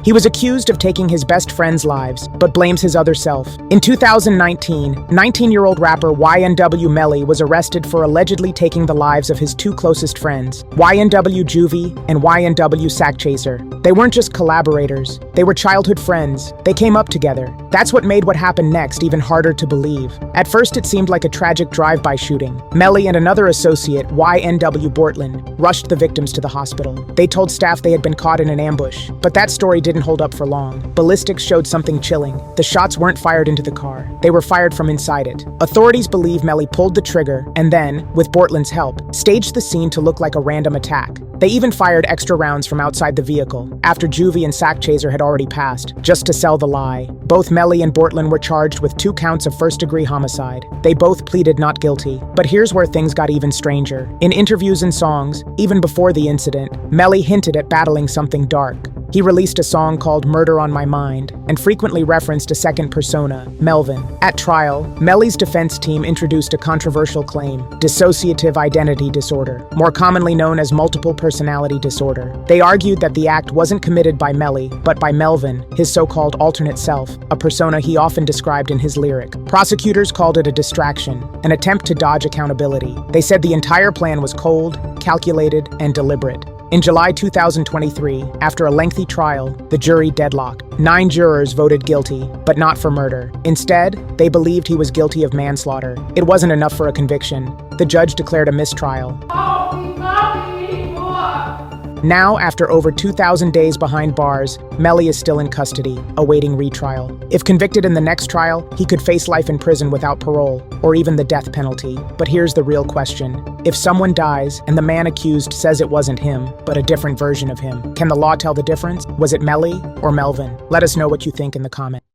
He was accused of taking his best friends' lives, but blames his other self. In 2019, 19-year-old rapper YNW Melly was arrested for allegedly taking the lives of his two closest friends, YNW Juvie and YNW Sackchaser. They weren't just collaborators, they were childhood friends. They came up together. That's what made what happened next even harder to believe. At first it seemed like a tragic drive-by shooting. Melly and another associate, YNW Bortlen, rushed the victims to the hospital. They told staff they had been caught in an ambush, but that story didn't hold up for long. Ballistics showed something chilling. The shots weren't fired into the car. They were fired from inside it. Authorities believe Melly pulled the trigger and then, with Bortlen's help, staged the scene to look like a random attack. They even fired extra rounds from outside the vehicle, after Juvie and Sackchaser had already passed, just to sell the lie. Both Melly and Bortlen were charged with 2 counts of first-degree homicide. They both pleaded not guilty. But here's where things got even stranger. In interviews and songs, even before the incident, Melly hinted at battling something dark. He released a song called Murder on My Mind and frequently referenced a second persona, Melvin. At trial, Melly's defense team introduced a controversial claim, dissociative identity disorder, more commonly known as multiple personality disorder. They argued that the act wasn't committed by Melly, but by Melvin, his so-called alternate self, a persona he often described in his lyric. Prosecutors called it a distraction, an attempt to dodge accountability. They said the entire plan was cold, calculated, and deliberate. In July 2023, after a lengthy trial, the jury deadlocked. 9 jurors voted guilty, but not for murder. Instead, they believed he was guilty of manslaughter. It wasn't enough for a conviction. The judge declared a mistrial. Now, after over 2,000 days behind bars, Melly is still in custody, awaiting retrial. If convicted in the next trial, he could face life in prison without parole, or even the death penalty. But here's the real question. If someone dies, and the man accused says it wasn't him, but a different version of him, can the law tell the difference? Was it Melly or Melvin? Let us know what you think in the comments.